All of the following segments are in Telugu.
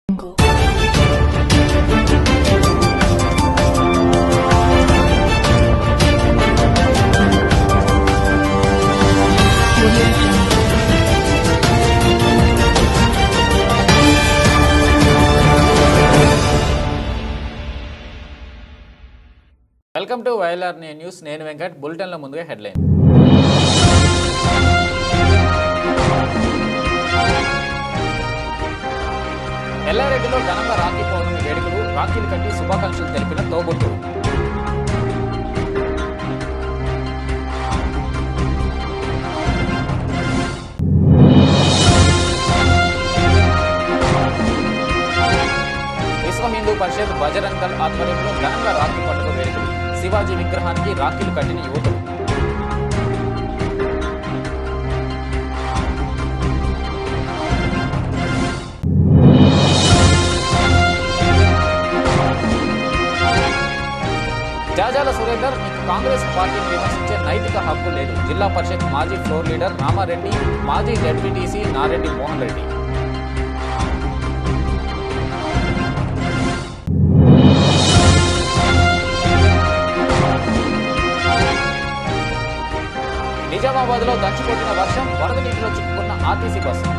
Welcome to YLR news. నేను వెంకట్. బులెటిన్లో ముందుగా హెడ్లైన్. ఎల్లారెడ్డిలో ఘనంగా రాఖీ పౌర్ణమి వేడుకలు, రాఖీలు కట్టి శుభాకాంక్షలు తెలిపిన తోబుట్టు. విశ్వ హిందూ పరిషత్ బజరంగ్ దళ్ ఆధ్వర్యంలో ఘనంగా రాఖీ పండుగ వేడుకలు, శివాజీ విగ్రహానికి రాఖీలు కట్టిన యువకులు. జాజాల సురేందర్, నీకు కాంగ్రెస్ పార్టీని విమర్శించే నైతిక హక్కు లేదు. జిల్లా పరిషత్ మాజీ ఫ్లోర్ లీడర్ రామారెడ్డి, మాజీ జడ్పీటీసీ నారెడ్డి మోహన్ రెడ్డి. నిజామాబాద్లో దంచుకొట్టిన వర్షం, వరద నీటిలో చిక్కుకున్న ఆర్టీసీ బస్సు.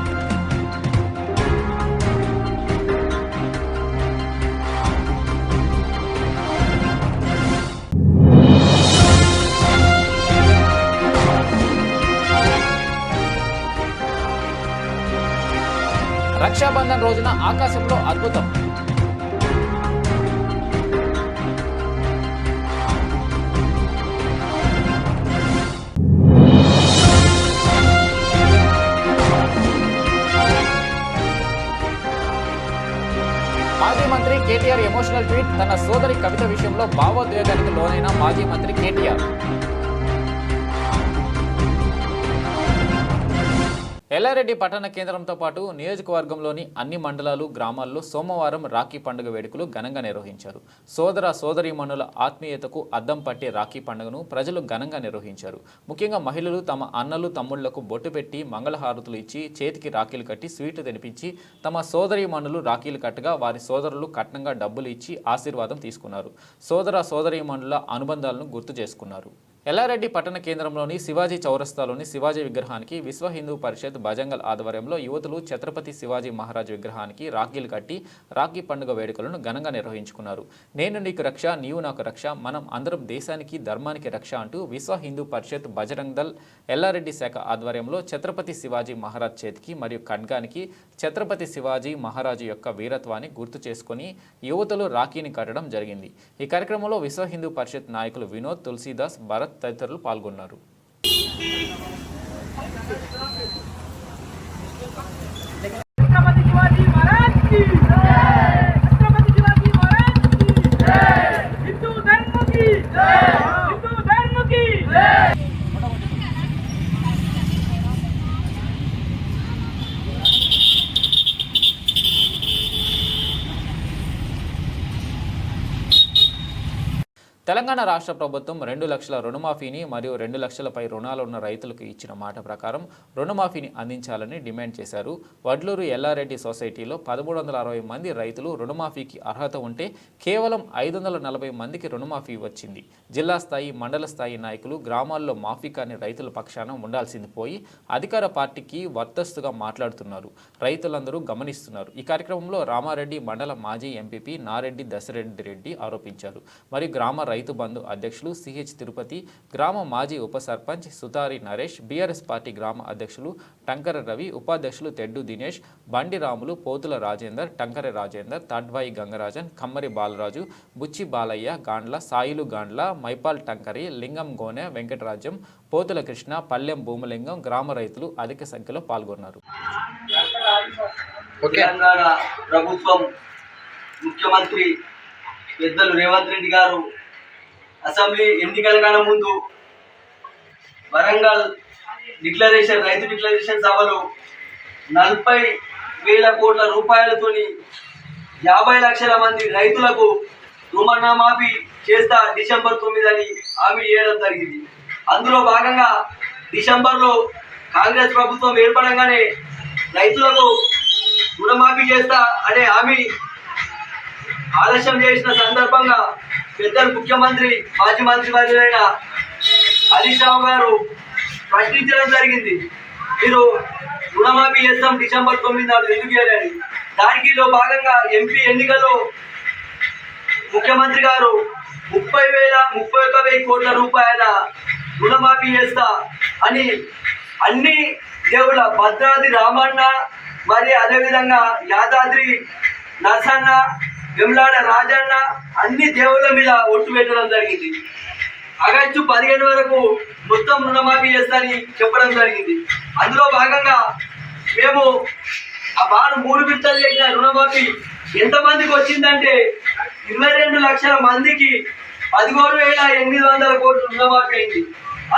రక్షాబంధన్ రోజున ఆకాశంలో అద్భుతం. మాజీ మంత్రి కేటీఆర్ ఎమోషనల్ ట్వీట్. తన సోదరి కవిత విషయంలో భావోద్వేగానికి లోనైన మాజీ మంత్రి కేటీఆర్. ఎల్లారెడ్డి పట్టణ కేంద్రంతో పాటు నియోజకవర్గంలోని అన్ని మండలాలు, గ్రామాల్లో సోమవారం రాఖీ పండుగ వేడుకలు ఘనంగా నిర్వహించారు. సోదర సోదరీమణుల ఆత్మీయతకు అద్దం పట్టే రాఖీ పండుగను ప్రజలు ఘనంగా నిర్వహించారు. ముఖ్యంగా మహిళలు తమ అన్నలు, తమ్ముళ్లకు బొట్టు పెట్టి మంగళహారతులు ఇచ్చి చేతికి రాఖీలు కట్టి స్వీట్లు తినిపించి తమ సోదరీమణులు రాఖీలు కట్టగా వారి సోదరులు కట్నంగా డబ్బులు ఇచ్చి ఆశీర్వాదం తీసుకున్నారు. సోదర సోదరీమణుల అనుబంధాలను గుర్తు చేసుకున్నారు. ఎల్లారెడ్డి పట్టణ కేంద్రంలోని శివాజీ చౌరస్తాలోని శివాజీ విగ్రహానికి విశ్వ హిందూ పరిషత్ బజంగల్ ఆధ్వర్యంలో యువతులు ఛత్రపతి శివాజీ మహారాజ్ విగ్రహానికి రాఖీలు కట్టి రాఖీ పండుగ వేడుకలను ఘనంగా నిర్వహించుకున్నారు. నేను నీకు రక్ష, నీవు నాకు రక్ష, మనం అందరం దేశానికి ధర్మానికి రక్ష అంటూ విశ్వ హిందూ పరిషత్ బజరంగ్ దళ్ ఎల్లారెడ్డి శాఖ ఆధ్వర్యంలో ఛత్రపతి శివాజీ మహారాజ్ చేతికి మరియు ఖడ్గానికి ఛత్రపతి శివాజీ మహారాజు యొక్క వీరత్వాన్ని గుర్తు చేసుకుని యువతులు రాఖీని కట్టడం జరిగింది. ఈ కార్యక్రమంలో విశ్వ హిందూ పరిషత్ నాయకులు వినోద్, తులసీదాస్, భరత్ తదితరులు పాల్గొన్నారు. తెలంగాణ రాష్ట్ర ప్రభుత్వం 2 లక్షల రుణమాఫీని మరియు 2 లక్షలపై రుణాలు ఉన్న రైతులకు ఇచ్చిన మాట ప్రకారం రుణమాఫీని అందించాలని డిమాండ్ చేశారు. వడ్లూరు ఎల్లారెడ్డి సొసైటీలో 1360 మంది రైతులు రుణమాఫీకి అర్హత ఉంటే కేవలం 540 మందికి రుణమాఫీ వచ్చింది. జిల్లా స్థాయి, మండల స్థాయి నాయకులు గ్రామాల్లో మాఫీ కాని రైతుల పక్షాన ఉండాల్సింది పోయి అధికార పార్టీకి వర్తస్తుగా మాట్లాడుతున్నారు. రైతులందరూ గమనిస్తున్నారు. ఈ కార్యక్రమంలో రామారెడ్డి మండల మాజీ ఎంపీపీ నారెడ్డి దశరెడ్డి రెడ్డి ఆరోపించారు. మరియు గ్రామ రైతు బంధు అధ్యక్షులు సిహెచ్ తిరుపతి, గ్రామ మాజీ ఉప సర్పంచ్ సుతారి నరేష్, బీఆర్ఎస్ పార్టీ గ్రామ అధ్యక్షులు టంకర రవి, ఉపాధ్యక్షులు తెడ్డు దినేష్, బండి రాములు, పోతుల రాజేందర్, టంకరె రాజేందర్, తాడ్వాయి గంగరాజన్, కమ్మరి బాలరాజు, బుచ్చి బాలయ్య, గాండ్ల సాయిలు, గాండ్ల మైపాల్, టంకరి, లింగం గోనె, వెంకటరాజ్యం, పోతుల కృష్ణ, పల్లెం భూమలింగం గ్రామ రైతులు అధిక సంఖ్యలో పాల్గొన్నారు. తెలంగాణ ప్రభుత్వం ముఖ్యమంత్రి పెద్దలు రేవంత్ రెడ్డి గారు అసెంబ్లీ ఎన్నికల కన్నా ముందు వరంగల్ రైతు డిక్లరేషన్ సభలో 40,000 కోట్ల రూపాయలతోని 50 లక్షల మంది రైతులకు రుణమాఫీ చేస్తా డిసెంబర్ 9 అని హామీ ఇవ్వడం జరిగింది. అందులో భాగంగా డిసెంబర్లో కాంగ్రెస్ ప్రభుత్వం ఏర్పడంగానే రైతులకు రుణమాఫీ చేస్తా అనే హామీ ఆలస్యం చేసిన సందర్భంగా పెద్దలు ముఖ్యమంత్రి మాజీ మంత్రి వర్యులైన హరీష్ రావు గారు ప్రశ్నించడం జరిగింది. మీరు రుణమాఫీ చేస్తాం డిసెంబర్ 9 నాడు ఎందుకు చేయాలని. దానికిలో భాగంగా ఎంపీ ఎన్నికల్లో ముఖ్యమంత్రి గారు 31,000 కోట్ల రూపాయల రుణమాఫీ చేస్తా అని అన్ని దేవుళ్ళ భద్రాద్రి రామన్న మరి అదేవిధంగా యాదాద్రి నరసన్న వెమ్లాడ రాజన్న అన్ని దేవుళ్ళ మీద ఒట్టు పెట్టడం జరిగింది. ఆగస్టు 15 వరకు మొత్తం రుణమాఫీ చేస్తానని చెప్పడం జరిగింది. అందులో భాగంగా మేము ఆ వారు 3 విడతలు చేసిన రుణమాఫీ ఎంతమందికి వచ్చిందంటే 22 లక్షల మందికి 13,800 కోట్లు రుణమాఫీ అయింది.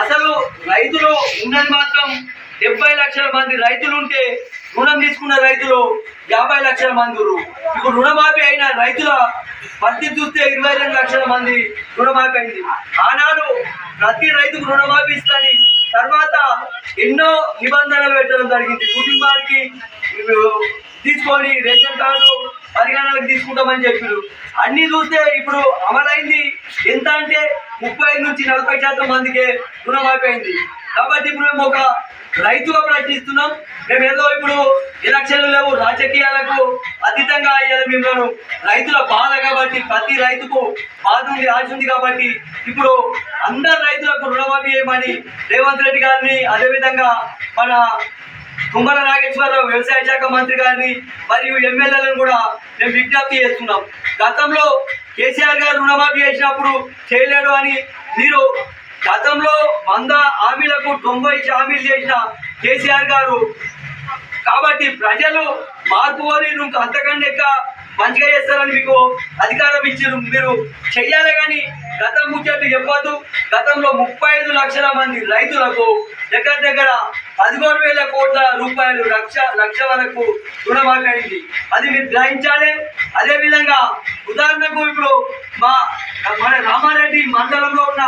అసలు రైతులు ఉన్నది మాత్రం 70 లక్షల మంది రైతులు ఉంటే రుణం తీసుకున్న రైతులు 50 లక్షల మంది. ఇప్పుడు రుణమాఫీ అయిన రైతుల పరిస్థితి చూస్తే 22 లక్షల మంది రుణమాఫీ అయింది. ఆనాడు ప్రతి రైతుకు రుణమాఫీ ఇస్తాని తర్వాత ఎన్నో నిబంధనలు పెట్టడం జరిగింది. కుటుంబానికి తీసుకొని రేషన్ కార్డు పరిగణనలకు తీసుకుంటామని చెప్పారు. అన్ని చూస్తే ఇప్పుడు అమలైంది ఎంత అంటే 35 నుంచి 40% మందికే రుణమాఫీ అయింది. కాబట్టి ఇప్పుడు మేము ఒక రైతుగా ప్రశ్నిస్తున్నాం. మేము ఏదో ఇప్పుడు ఎలక్షన్లు లేవు, రాజకీయాలకు అతీతంగా అయ్యాలి. మేము రైతుల బాధ కాబట్టి ప్రతి రైతుకు బాధ ఉంది, ఆశ ఉంది కాబట్టి ఇప్పుడు అందరు రైతులకు రుణమాఫీ చేయమని రేవంత్ రెడ్డి గారిని అదేవిధంగా మన తుమ్మల నాగేశ్వరరావు వ్యవసాయ శాఖ మంత్రి గారిని మరియు ఎమ్మెల్యేలను కూడా మేము విజ్ఞప్తి చేస్తున్నాం. గతంలో కేసీఆర్ గారు రుణమాఫీ చేసినప్పుడు చేయలేడు అని మీరు గతంలో 100 హామీలకు 90 హామీలు చేసిన కేసీఆర్ గారు కాబట్టి ప్రజలు మార్పు కోరి అంతకంటే మంచిగా చేస్తారని మీకు అధికారం ఇచ్చారు. మీరు చెయ్యాలి కానీ గతం ముచ్చట్లు చెప్పొద్దు. గతంలో 35 లక్షల మంది రైతులకు దగ్గర 13,000 కోట్ల రూపాయలు లక్ష వరకు రుణమాఫీ అయింది. అది మీరు గ్రహించాలి. అదేవిధంగా ఉదాహరణకు ఇప్పుడు మన రామారెడ్డి మండలంలో ఉన్న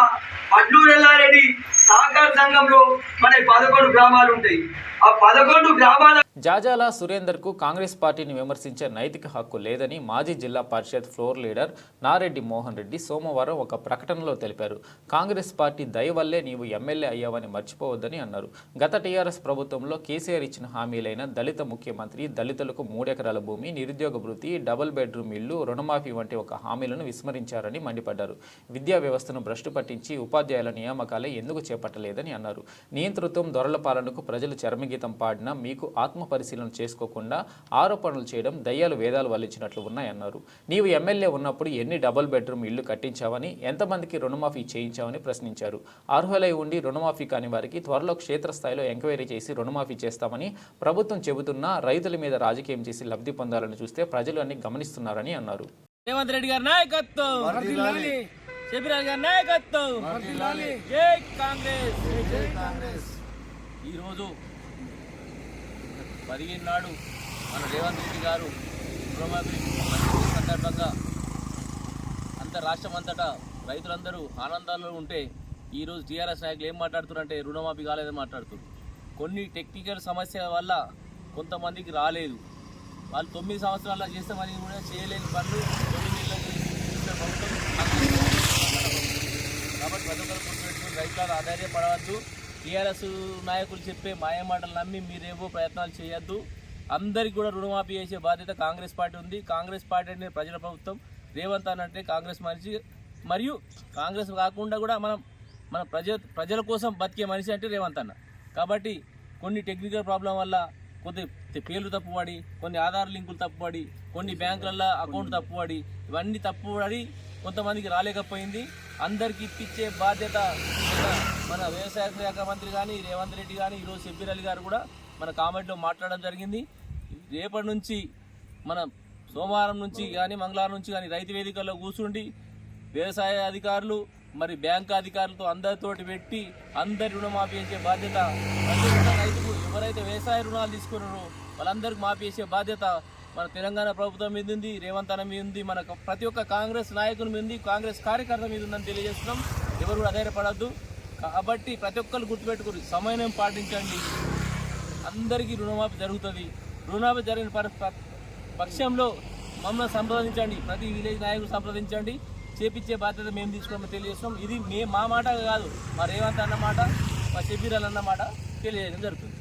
పట్లూరెల్లారెడ్డి సహకార సంఘంలో మన 11 గ్రామాలు ఉంటాయి. ఆ 11 గ్రామాల జాజాల సురేందర్కు కాంగ్రెస్ పార్టీని విమర్శించే నైతిక హక్కు లేదని మాజీ జిల్లా పరిషత్ ఫ్లోర్ లీడర్ నారెడ్డి మోహన్ రెడ్డి సోమవారం ఒక ప్రకటనలో తెలిపారు. కాంగ్రెస్ పార్టీ దయ వల్లే నీవు ఎమ్మెల్యే అయ్యావని మర్చిపోవద్దని అన్నారు. గత టీఆర్ఎస్ ప్రభుత్వంలో కేసీఆర్ ఇచ్చిన హామీలైన దళిత ముఖ్యమంత్రి, దళితులకు 3 ఎకరాల భూమి, నిరుద్యోగ భృతి, డబుల్ బెడ్రూమ్ ఇల్లు, రుణమాఫీ వంటి ఒక హామీలను విస్మరించారని మండిపడ్డారు. విద్యా వ్యవస్థను భ్రష్టు పట్టించి ఉపాధ్యాయుల నియామకాలే ఎందుకు చేపట్టలేదని అన్నారు. నియంతృత్వం, దొరల పాలనకు ప్రజలు చరమగీతం పాడినా మీకు ఆత్మ పరిశీలన చేసుకోకుండా ఆరోపణలు చేయడం దయ్యాలు వేదాలు వల్లించినట్లు ఉన్నాయన్నారు. నీవు ఎమ్మెల్యే ఉన్నప్పుడు ఎన్ని డబుల్ బెడ్రూమ్ ఇళ్లు కట్టించావని, ఎంతమందికి రుణమాఫీ చేయించావని ప్రశ్నించారు. అర్హులై ఉండి రుణమాఫీ కాని వారికి త్వరలో క్షేత్రస్థాయిలో ఎంక్వైరీ చేసి రుణమాఫీ చేస్తామని ప్రభుత్వం చెబుతున్నా రైతుల మీద రాజకీయం చేసి లబ్ధి పొందాలని చూస్తే ప్రజలు అన్ని గమనిస్తున్నారని అన్నారు. రేవంత్ రెడ్డి గారి నాయకత్వం, శబిరాజ్ గారి నాయకత్వం, జై కాంగ్రెస్. ఈరోజు 15 నాడు మన రేవంత్ రెడ్డి గారు రుణమాఫీ సందర్భంగా రాష్ట్రం అంతటా రైతులందరూ ఆనందాల్లో ఉంటే ఈరోజు టీఆర్ఎస్ నాయకులు ఏం మాట్లాడుతున్నారంటే రుణమాఫీ కాలేదని మాట్లాడుతున్నారు. కొన్ని టెక్నికల్ సమస్యల వల్ల కొంతమందికి రాలేదు. వాళ్ళు 9 సంవత్సరాల చేస్తామని కూడా చేయలేని పనులు 9 నెలలు చేసిన ప్రభుత్వం. కాబట్టి ప్రతి ఒక్కరు గుర్తుపెట్టుకుని రైతులను ఆధారపడవద్దు. టీఆర్ఎస్ నాయకులు చెప్పే మాయమాటలు నమ్మి మీరేవో ప్రయత్నాలు చేయొద్దు. అందరికీ కూడా రుణమాఫీ చేసే బాధ్యత కాంగ్రెస్ పార్టీ ఉంది. కాంగ్రెస్ పార్టీ అంటే ప్రజల ప్రభుత్వం. రేవంత్ అన్న అంటే కాంగ్రెస్ మనిషి, మరియు కాంగ్రెస్ కాకుండా కూడా మన ప్రజల కోసం బతికే మనిషి అంటే రేవంత్ అన్న. కాబట్టి కొన్ని టెక్నికల్ ప్రాబ్లం వల్ల కొద్ది పేర్లు తప్పుపడి, కొన్ని ఆధార్ లింకులు తప్పుపడి, కొన్ని బ్యాంకులలో అకౌంట్ తప్పుపడి, ఇవన్నీ తప్పుపడి కొంతమందికి రాలేకపోయింది. అందరికీ ఇప్పించే బాధ్యత మన వ్యవసాయ శాఖ మంత్రి కానీ రేవంత్ రెడ్డి కానీ ఈరోజు షబ్బీర్ అలీ గారు కూడా మన కామెంట్లో మాట్లాడడం జరిగింది. రేపటి నుంచి మన సోమవారం నుంచి కానీ మంగళవారం నుంచి కానీ రైతు వేదికల్లో కూర్చుండి వ్యవసాయ అధికారులు మరి బ్యాంకు అధికారులతో అందరితోటి పెట్టి అందరి రుణమాఫీ చేసే బాధ్యత రైతుకు ఎవరైతే వ్యవసాయ రుణాలు తీసుకున్నారో వాళ్ళందరికీ మాఫీ చేసే బాధ్యత మన తెలంగాణ ప్రభుత్వం మీద ఉంది, రేవంత్ అన్న మీద ఉంది, మన ప్రతి ఒక్క కాంగ్రెస్ నాయకుల మీద ఉంది, కాంగ్రెస్ కార్యకర్త మీద ఉందని తెలియజేస్తున్నాం. ఎవరు కూడా అధైర్యపడద్దు. కాబట్టి ప్రతి ఒక్కరు గుర్తుపెట్టుకుని సమయం పాటించండి. అందరికీ రుణమాఫీ జరుగుతుంది. రుణమాఫీ జరిగిన పక్షంలో మమ్మల్ని సంప్రదించండి, ప్రతి విలేజ్ నాయకులు సంప్రదించండి, చేపించే బాధ్యత మేము తీసుకోవడం తెలియజేస్తాం. ఇది మా మాట కాదు, మా రేవంత్ అన్నమాట, మా షబీర్ అన్నమాట తెలియజేయడం జరుగుతుంది.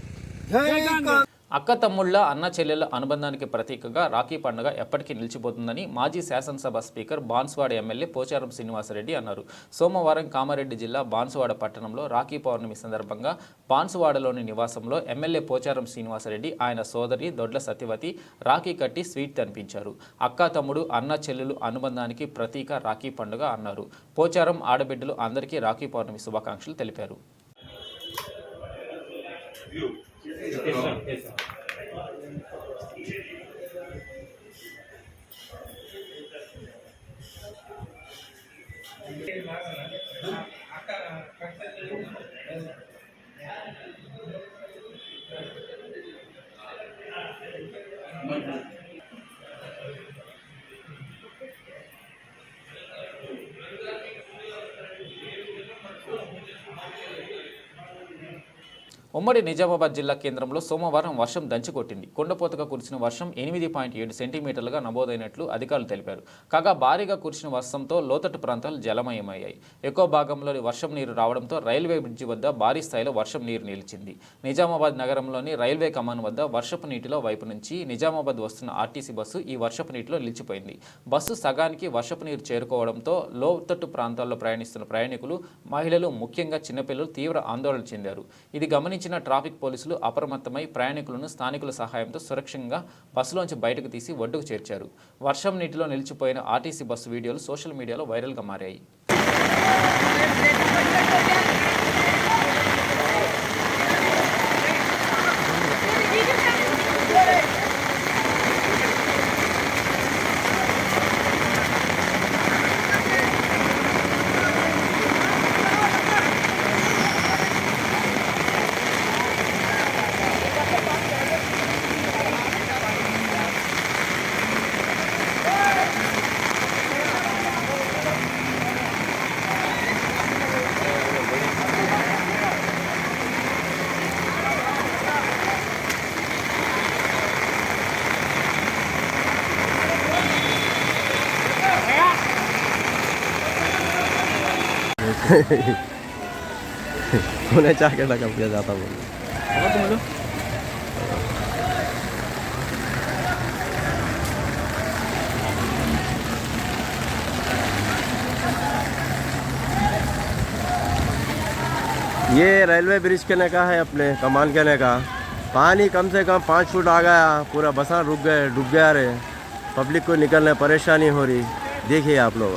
అక్క తమ్ముళ్ల అన్న చెల్లెళ్ల అనుబంధానికి ప్రతీకగా రాఖీ పండుగ ఎప్పటికీ నిలిచిపోతుందని మాజీ శాసనసభ స్పీకర్ బాన్సువాడ ఎమ్మెల్యే పోచారం శ్రీనివాసరెడ్డి అన్నారు. సోమవారం కామారెడ్డి జిల్లా బాన్సువాడ పట్టణంలో రాఖీ పౌర్ణమి సందర్భంగా బాన్సువాడలోని నివాసంలో ఎమ్మెల్యే పోచారం శ్రీనివాసరెడ్డి ఆయన సోదరి దొడ్ల సత్యవతి రాఖీ కట్టి స్వీట్ తినిపించారు. అక్క తమ్ముడు అన్న చెల్లెలు అనుబంధానికి ప్రతీక రాఖీ పండుగ అన్నారు. పోచారం ఆడబిడ్డలు అందరికీ రాఖీ పౌర్ణమి శుభాకాంక్షలు తెలిపారు. ఉమ్మడి నిజామాబాద్ జిల్లా కేంద్రంలో సోమవారం వర్షం దంచికొట్టింది. కొండపోతగా కురిసిన వర్షం 8.7 సెంటీమీటర్లుగా నమోదైనట్లు అధికారులు తెలిపారు. కాగా భారీగా కురిసిన వర్షంతో లోతట్టు ప్రాంతాలు జలమయమయ్యాయి. ఎక్కువ భాగంలోని వర్షం నీరు రావడంతో రైల్వే బ్రిడ్జి వద్ద భారీ స్థాయిలో వర్షం నీరు నిలిచింది. నిజామాబాద్ నగరంలోని రైల్వే కమాన్ వద్ద వర్షపు నీటిలో వైపు నుంచి నిజామాబాద్ వస్తున్న ఆర్టీసీ బస్సు ఈ వర్షపు నీటిలో నిలిచిపోయింది. బస్సు సగానికి వర్షపు నీరు చేరుకోవడంతో లోతట్టు ప్రాంతాల్లో ప్రయాణిస్తున్న ప్రయాణికులు, మహిళలు, ముఖ్యంగా చిన్నపిల్లలు తీవ్ర ఆందోళన చెందారు. ఇది గమనించిన ట్రాఫిక్ పోలీసులు అప్రమత్తమై ప్రయాణికులను స్థానికుల సహాయంతో సురక్షితంగా బస్సులోంచి బయటకు తీసి ఒడ్డుకు చేర్చారు. వర్షం నీటిలో నిలిచిపోయిన ఆర్టీసీ బస్సు వీడియోలు సోషల్ మీడియాలో వైరల్గా మారాయి. उन्हें चाह के लगा किया जाता बोलो। ये रेलवे ब्रिज कहने का है, अपने कमान कहने का। पानी कम से कम 5 फुट आ गया, पूरा बसा रुक गए, डूब गया रे। पब्लिक को निकलने परेशानी हो रही, देखिए आप लोग।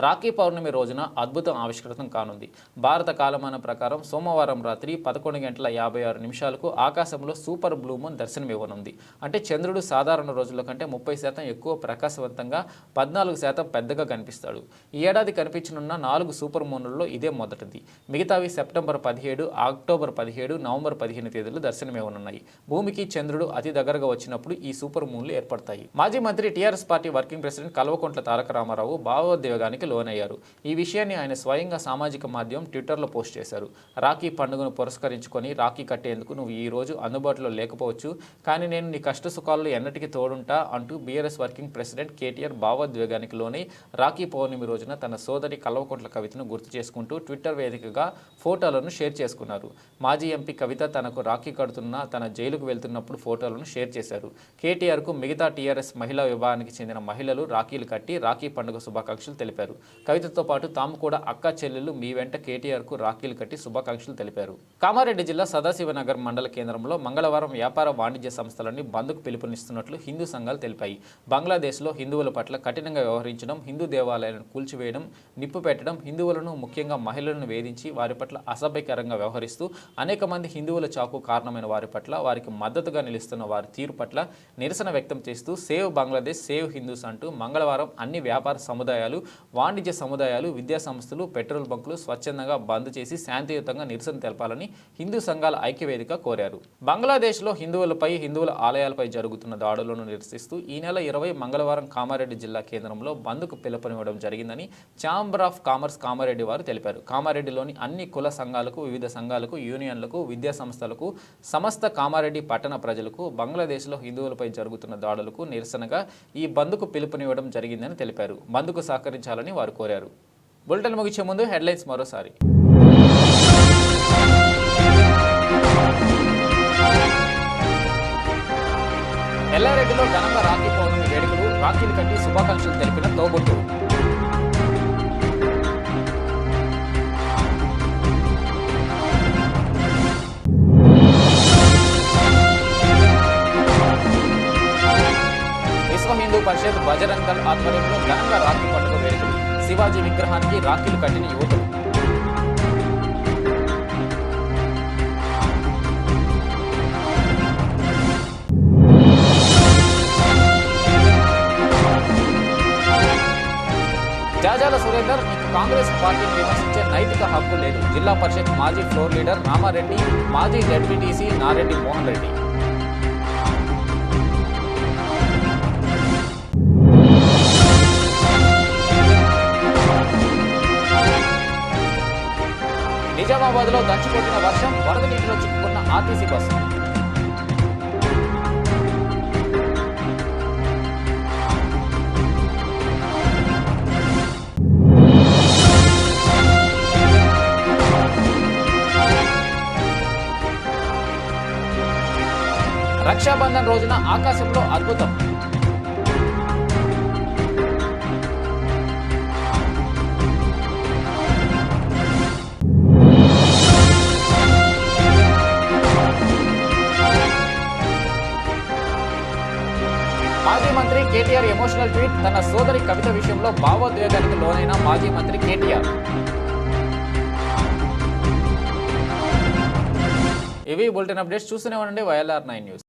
రాఖీ పౌర్ణమి రోజున అద్భుతం ఆవిష్కృతం కానుంది. భారత కాలమాన ప్రకారం సోమవారం రాత్రి 11:56 ఆకాశంలో సూపర్ బ్లూ మూన్ దర్శనమివ్వనుంది. అంటే చంద్రుడు సాధారణ రోజుల కంటే 30% ఎక్కువ ప్రకాశవంతంగా, 14% పెద్దగా కనిపిస్తాడు. ఈ ఏడాది కనిపించనున్న 4 సూపర్ మూన్లలో ఇదే మొదటిది. మిగతావి సెప్టెంబర్ 17, అక్టోబర్ 17, నవంబర్ 15 తేదీలు దర్శనమివ్వనున్నాయి. భూమికి చంద్రుడు అతి దగ్గరగా వచ్చినప్పుడు ఈ సూపర్ మూన్లు ఏర్పడతాయి. మాజీ మంత్రి TRS party working president Kalvakuntla Taraka Rama Rao భావోద్వేగానికి లోనయ్యారు. ఈ విషయాన్ని ఆయన స్వయంగా సామాజిక మాధ్యమం ట్విట్టర్లో పోస్ట్ చేశారు. రాఖీ పండుగను పురస్కరించుకొని రాఖీ కట్టేందుకు నువ్వు ఈ రోజు అందుబాటులో లేకపోవచ్చు, కానీ నేను నీ కష్ట సుఖాల్లో ఎన్నటికీ తోడుంటా అంటూ బీఆర్ఎస్ వర్కింగ్ ప్రెసిడెంట్ కేటీఆర్ భావోద్వేగానికి లోనై రాఖీ పౌర్ణమి రోజున తన సోదరి కల్వకుంట్ల కవితను గుర్తు చేసుకుంటూ ట్విట్టర్ వేదికగా ఫోటోలను షేర్ చేసుకున్నారు. మాజీ ఎంపీ కవిత తనకు రాఖీ కడుతున్న, తన జైలుకు వెళ్తున్నప్పుడు ఫోటోలను షేర్ చేశారు. కేటీఆర్కు మిగతా టీఆర్ఎస్ మహిళా విభాగానికి చెందిన మహిళలు రాఖీలు కట్టి రాఖీ పండుగ శుభాకాంక్షలు తెలిపారు. కవితతో పాటు తాము కూడా అక్క చెల్లెలు మీ వెంట కేటీఆర్కు రాఖీలు కట్టి శుభాకాంక్షలు తెలిపారు. కామారెడ్డి జిల్లా సదాశివనగర్ మండల కేంద్రంలో మంగళవారం వ్యాపార వాణిజ్య సంస్థలన్నీ బంద్కు పిలుపునిస్తున్నట్లు హిందూ సంఘాలు తెలిపాయి. బంగ్లాదేశ్లో హిందువుల పట్ల కఠినంగా వ్యవహరించడం, హిందూ దేవాలయాలను కూల్చివేయడం, నిప్పు పెట్టడం, హిందువులను ముఖ్యంగా మహిళలను వేధించి వారి పట్ల అసభ్యకరంగా వ్యవహరిస్తూ అనేక మంది హిందువుల చాకు కారణమైన వారి పట్ల, వారికి మద్దతుగా నిలుస్తున్న వారి తీరు పట్ల నిరసన వ్యక్తం చేస్తూ సేవ్ బంగ్లాదేశ్, సేవ్ హిందూస్ అంటూ మంగళవారం అన్ని వ్యాపార సముదాయాలు, వాణిజ్య సముదాయాలు, విద్యా సంస్థలు, పెట్రోల్ బంకులు స్వచ్ఛందంగా బంద్ చేసి శాంతియుతంగా నిరసన తెలపాలని హిందూ సంఘాల ఐక్యవేదిక కోరారు. బంగ్లాదేశ్లో హిందువుల ఆలయాలపై జరుగుతున్న దాడులను నిరసిస్తూ ఈ నెల 20 మంగళవారం కామారెడ్డి జిల్లా కేంద్రంలో బంద్కు పిలుపునివ్వడం జరిగిందని ఛాంబర్ ఆఫ్ కామర్స్ కామారెడ్డి వారు తెలిపారు. కామారెడ్డిలోని అన్ని కుల సంఘాలకు, వివిధ సంఘాలకు, యూనియన్లకు, విద్యా సంస్థలకు, సమస్త కామారెడ్డి పట్టణ ప్రజలకు బంగ్లాదేశ్లో హిందువులపై జరుగుతున్న దాడులకు నిరసనగా ఈ బంద్కు పిలుపునివ్వడం జరిగిందని తెలిపారు. బంద్కు సహకరించాలని వారు కోరారు. బులెటిన్ ముగించే ముందు హెడ్లైన్స్ మరోసారి. ఎల్లారెడ్డిలో ఘనంగా రాఖీ పౌర్ణమి వేడుకలు, రాఖీలు కట్టి శుభాకాంక్షలు తెలిపిన తోబుట్టు. విశ్వ హిందూ పరిషత్ బజరంగ్ దళ్ ఆధ్వర్యంలో ఘనంగా రాఖీ పండుగ వేడుకలు, శివాజీ విగ్రహానికి రాఖీలు కట్టిన యువకులు. జాజాల సురేందర్, నీకు కాంగ్రెస్ పార్టీని విమర్శించే నైతిక హక్కు లేదు. జిల్లా పరిషత్ మాజీ ఫ్లోర్ లీడర్ రామారెడ్డి, మాజీ జడ్పీటీసీ నారెడ్డి మోహన్ రెడ్డి. నిజామాబాద్లో దంచికొట్టిన వర్షం, వరద నీటిలో చిక్కుకున్న ఆర్టీసీ బస్సు. రక్షాబంధన్ రోజున ఆకాశంలో అద్భుతం. మాజీ మంత్రి కేటీఆర్ ఎమోషనల్ ట్వీట్, తన సోదరి కవిత విషయంలో భావోద్వేగానికి లోనైన మాజీ మంత్రి కేటీఆర్. ఇవి బులెటిన్ అప్డేట్స్. చూస్తూనే ఉండండి YLR9 న్యూస్.